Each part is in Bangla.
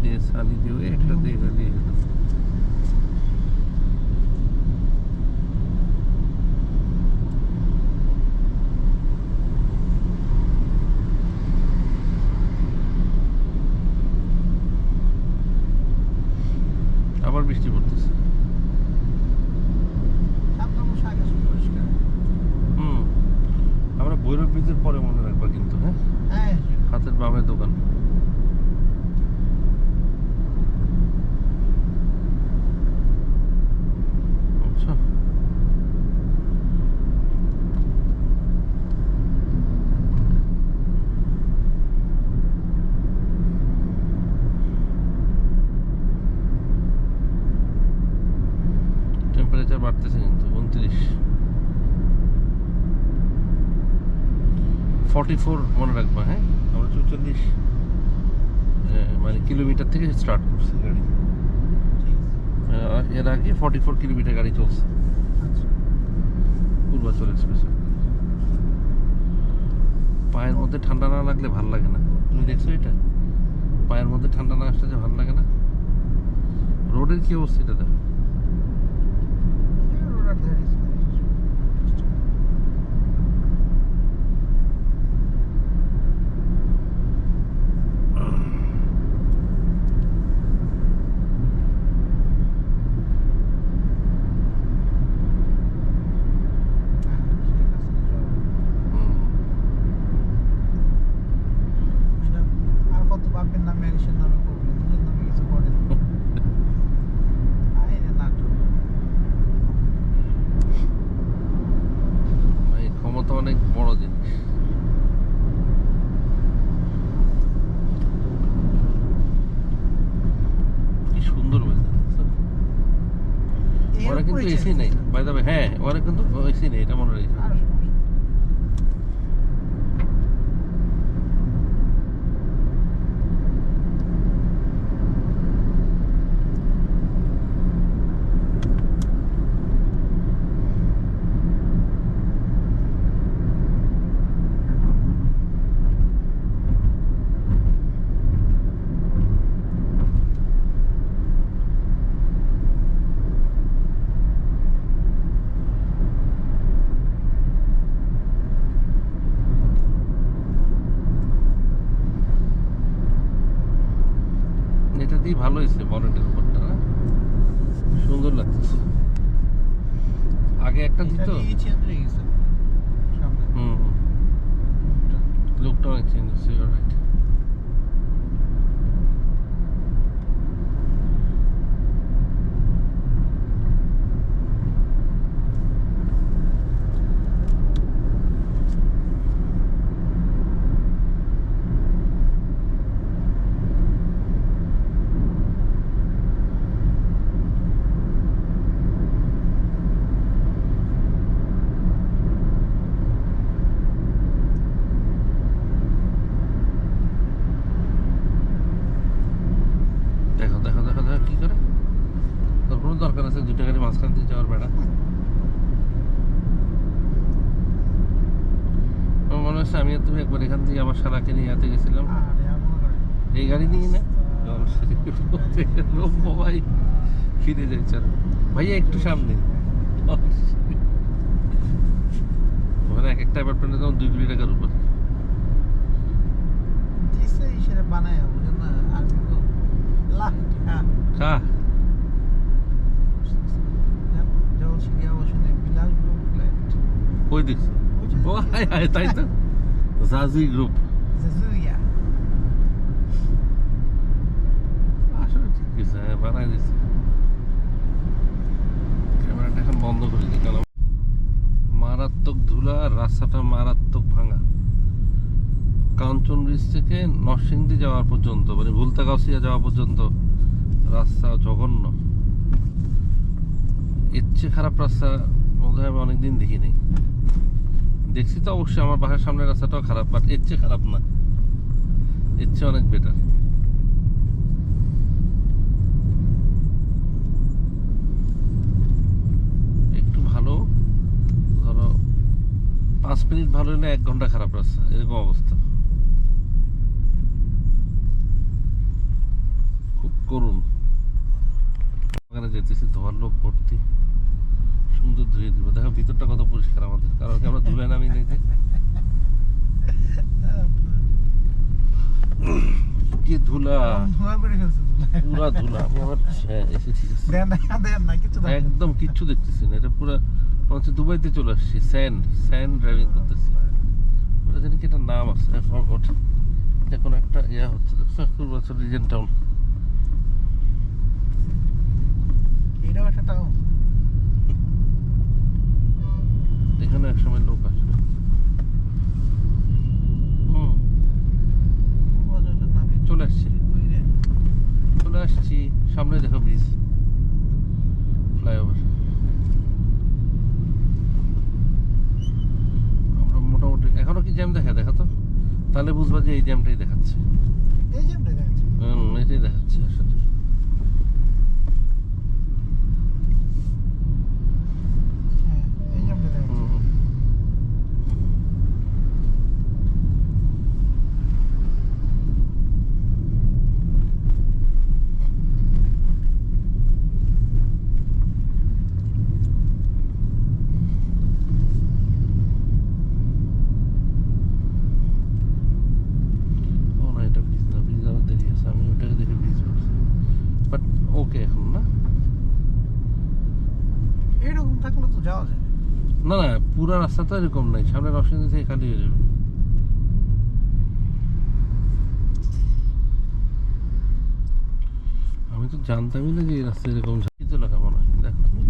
ডে সানি ডে একটা দিয়ে গেল। আবার বৃষ্টি পড়তেছে। আমরা ভৈরব ব্রিজের পরে মনে রাখবা কিন্তু, হ্যাঁ, হাতের বামের দোকান। আচ্ছা, টেম্পারেচার বাড়তেছে কিন্তু 29-44 মনে রাখবা। হ্যাঁ, আমরা 44 মানে কিলোমিটার থেকে স্টার্ট করছি গাড়ি। এর আগে 44 কিলোমিটার গাড়ি চলছে পূর্বাচল এক্সপ্রেসে। পায়ের মধ্যে ঠান্ডা না লাগলে ভাল লাগে না। তুমি দেখছো এটা? পায়ের মধ্যে ঠান্ডা না আসলে যে ভাল লাগে না। রোডের কি অবস্থা এটা দেখো। ক্ষমতা অনেক বড় জিনিস। কি সুন্দর ওরা কিন্তু এসি নেই বাই দ্য ওয়ে। হ্যাঁ, ওরা কিন্তু এসি নেই, এটা মনে রেখে। এটা দিয়ে ভালো হয়েছে, বনেটের উপরটা সুন্দর লাগতেছে। আগে একটা দিত, লুকটা অনেক চেঞ্জ হচ্ছে। রাইট, দেখো দেখো দেখো দেখো কি করে। তোর কোনো দরকার আছে দুটো গাড়ি মাঝখান দিয়ে যাওয়ার? বেড়া আমার মনে হচ্ছে আমি আর তুমি একবার এখান থেকে আমার শালাকে নিয়ে যেতে গেছিলাম এই গাড়ি নিয়ে না। ভাই ফিরে যাচ্ছে ভাইয়া একটু সামনে। ওখানে এক একটা অ্যাপার্টমেন্টে তখন 2 কোটি টাকার উপরে বানায় বুঝেন না। হ্যাঁ, কই দেখছো? ও তাই তো, জাজি গ্রুপ। আসলে ঠিক আছে, বানাই দিচ্ছে। ক্যামেরাটা এখন বন্ধ করে দিই, কারণ মারাত্মক ধুলা, রাস্তাটা মারাত্মক ভাঙা। কাঞ্চন ব্রিজ থেকে নরসিংদী যাওয়া পর্যন্ত, মানে ভুলতাগাছিয়া যাওয়া পর্যন্ত রাস্তা জঘন্য। এর চেয়ে খারাপ রাস্তা বোধহয় আমি অনেকদিন দেখিনি। দেখছি তো অবশ্যই, আমার বাসার সামনের রাস্তাটাও খারাপ, বাট এর চেয়ে খারাপ না, এর চেয়ে অনেক বেটার। একটু ভালো ধরো 5 মিনিট ভালো হলে 1 ঘন্টা খারাপ রাস্তা, এরকম অবস্থা। যেতেছি ধোয়ার লোক ভর্তি, সুন্দর ধুয়ে দিব। দেখো ভিতরটা কত পরিষ্কার আমাদের, কারণ কি আমরা ধুলে নামি নেই যে কি ধুলা, ধোয়া করে ফেলছে পুরা ধুলা। আমি আবার এসেছি দেন না কিছু দেন একদম কিচ্ছু দেখতেছি না, এটা পুরো মনে হচ্ছে দুবাইতে চলে আসছি। স্যান্ড ড্রাইভিং করতেছি। ওটা জানি কি একটা নাম আছে, ফরগট। এটা কোনো একটা ইয়া হচ্ছে, দেখছো পূর্বাচল রিজেন্ট টাউন। এটাও একটা টাউন। এখানে একসময় লোক আসবে। হুম, চলে আসছি চলে আসছি। সামনে দেখো ব্রিজ, ফ্লাইওভার। আমরা মোটামুটি এখনো কি জ্যাম দেখা তো, তাহলে বুঝবা যে এই জ্যামটাই দেখাচ্ছে। এই যে আমরা যাচ্ছি এটাই দেখাচ্ছে আসলে। হ্যাঁ এই যে আমরা যাচ্ছি হুম। ও না, এটা ব্রিজ না, ব্রিজ আরো দেরি আছে। আমি ওটাকে দেখে ব্রিজ ভাবছি, বাট ওকে এখন না। এরকম থাকলে তো যাওয়া যায়। না না, পুরো রাস্তা তো এরকম নাই, সামনে রসিন্দি থেকে খালি হয়ে যাবে। আমি তো জানতামই না যে এই রাস্তা এরকম ঝাঁকিতে লেখা মনে হয়। দেখো তুমি,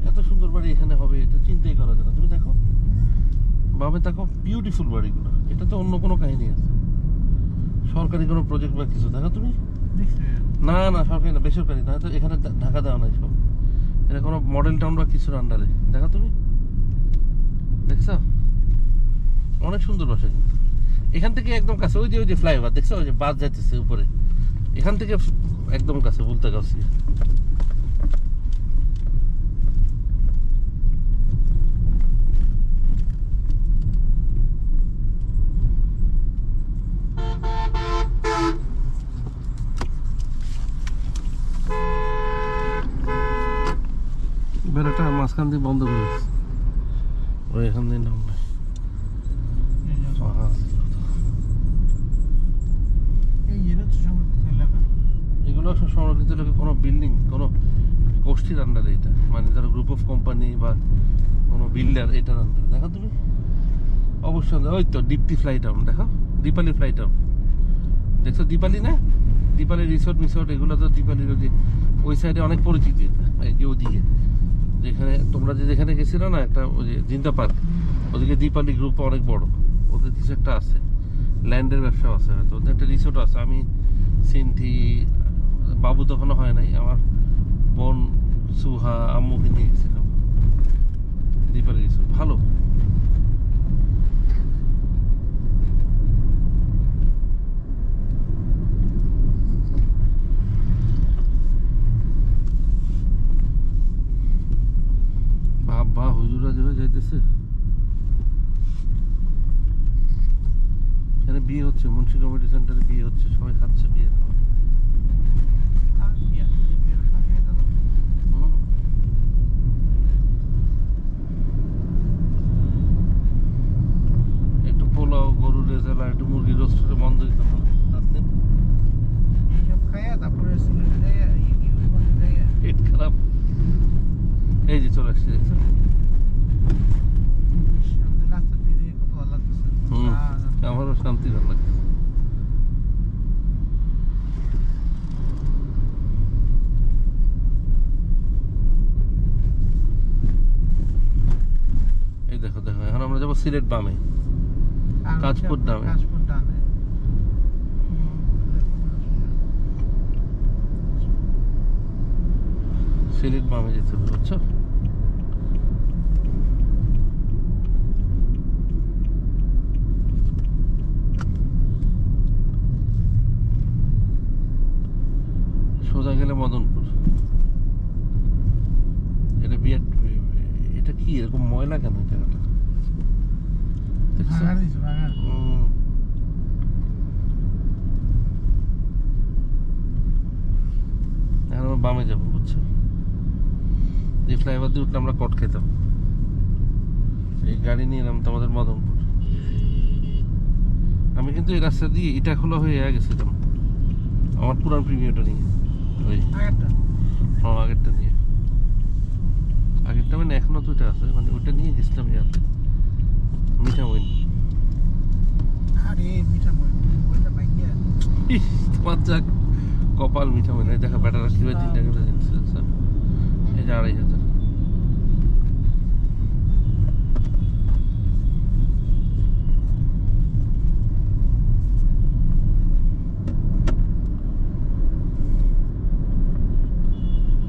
এত সুন্দর বাড়ি এখানে হবে এটা চিন্তাই করা যায় না। তুমি দেখো ভাবে দেখো, বিউটিফুল বাড়িগুলো। এটা তো অন্য কোনো কাহিনী আছে, সরকারি কোনো প্রজেক্ট বা কিছু। দেখো তুমি, দেখছি না না সরকারি না, বেসরকারি না, তো এখানে ঢাকা দেওয়া নাই সব। এটা কোনো মডেল টাউন বা কিছুর আন্ডারে। দেখো তুমি, দেখছো অনেক সুন্দর বাসা কিন্তু। এখান থেকে একদম কাছে, ওই যে ফ্লাইওভার দেখছো, ওই যে বাস যাইতেছে উপরে, এখান থেকে একদম কাছে বলতে কাছে। বেড়াটা মাঝখান দিয়ে বন্ধ করে দিচ্ছে, ওই এখান দিয়ে নাম নাই। এই যেটা তো সংরক্ষিত এলাকা। এগুলো সব সংরক্ষিত এলাকা, কোনো বিল্ডিং, কোনো গোষ্ঠীর আন্ডারে এটা, মানে যারা গ্রুপ অফ কোম্পানি বা কোনো বিল্ডার, এটার আন্ডারে। দেখো তুমি অবশ্যই, ওই তো দীপ্তি ফ্লাই টাউন, দেখো দীপালি ফ্লাই টাউন দেখছো, দীপালি না, দীপালি রিসোর্ট মিসোর্ট, এগুলো তো দীপালির ওই সাইডে অনেক পরিচিতি। এই যে ওদিকে যেখানে তোমরা যেখানে গেছিলো না, একটা ওই যে জিন্দা পার্ক, ওদিকে দীপালি গ্রুপ অনেক বড়, ওদের কিছু একটা আছে, ল্যান্ডের ব্যবসাও আছে হয়তো, ওদের একটা রিসোর্ট আছে। আমি সিনথি, বাবু তখনও হয় নাই, আমার বোন সুহা আম্মুকে নিয়ে গেছিলাম দীপালি রিসোর্ট, ভালো। বাবা হুজুরা যেভাবে যাইতেছে, এখানে বিয়ে হচ্ছে, মুন্সি কমিটি সেন্টারে বিয়ে হচ্ছে, সবাই খাচ্ছে বিয়ে। আর কি আছে, এই ব্যবসা খেয়ে যাবো। একটু পোলাও, গরুর রেজালা, একটু মুরগির রোস্টে বন্ধ দিতে হবে। এইসব খাইয়া তারপরে সিলেটে যাইয়া ইউনিভার্সিটি যাইয়া পেট খারাপ। এই যে চলে আসছে, দেখছো? আমাদের রাস্তা দিয়ে দিয়ে কত ভালো লাগতেছে। আমারও শান্তি ভালো লাগছে। এই দেখো দেখো, এখন আমরা যাবো সিলেট বামে, আর কাজপুর হচ্ছে ডানে। কাজপুর ডানে। সিলেট বামে যেতে হবে, বুঝছো? সোজা গেলে মদনপুর। এটা বিরাট, এটা কি এরকম ময়লা কেন এই জায়গাটা, দেখছো? ভাঙা দিছে, ভাঙা। এখন আমরা বামে যাবো, বুঝছো? এই ফ্লাইওভার দিয়ে উঠলে আমরা কট খেতাম। এই গাড়ি নিয়ে নামতো আমাদের মদনপুর। আমি কিন্তু এই রাস্তা দিয়ে ইটাখোলা হয়ে গেছিলাম আমার পুরান প্রিমিয়ারটা নিয়ে। ওই আগেরটা আগেরটা নিয়ে, আগেরটা মানে এখনো তো ওইটা আছে, মানে ওইটা নিয়ে গেছিলাম ইয়াতে মিঠামইন। আরে মিঠা মই ওইটা ভাইয়া তোমার যা কপাল মিঠামইন। এই দেখা ব্যাটারা কিভাবে 3 টাকা করে দিচ্ছে স্যার। এই যে 2500।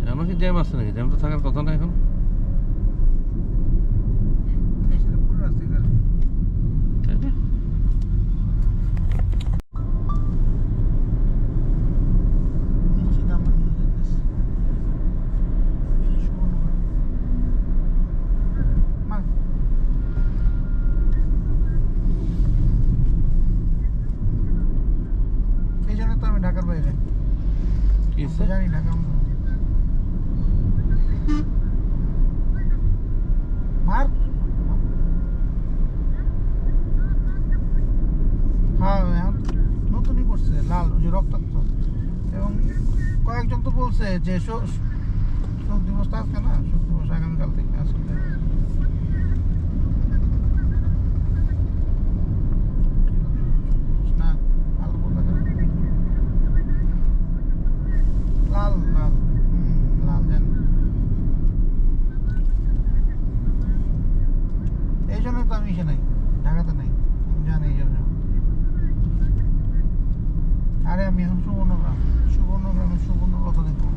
এখনো কি জ্যাম আছে নাকি? জ্যাম তো থাকার কথা না এখন। এসে পুরো রাস্তা গেল তাই না? নিশ্চিত আমরা নিয়ে যেতেছি এই সুবর্ণপুর মা এই জন্য তো আমি ঢাকার বাইরে কি আমি তো স্যার? জানি ঢাকা মার হ্যাঁ এখন নতুনই করছে লাল ওই যে রক্তাক্ত। এবং কয়েকজন তো বলছে যে শোক দিবস তো আজকে না, শোক দিবস আগামীকাল থেকে আজকে না লাল পতাকা লাল লাল লাল জানি। এই জন্য তো আমি এসে নাই, ঢাকাতে নাই, আমি জানি এই জন্য। আরে আমি এখন সুবর্ণগ্রামে সুবর্ণলতা দেখবো।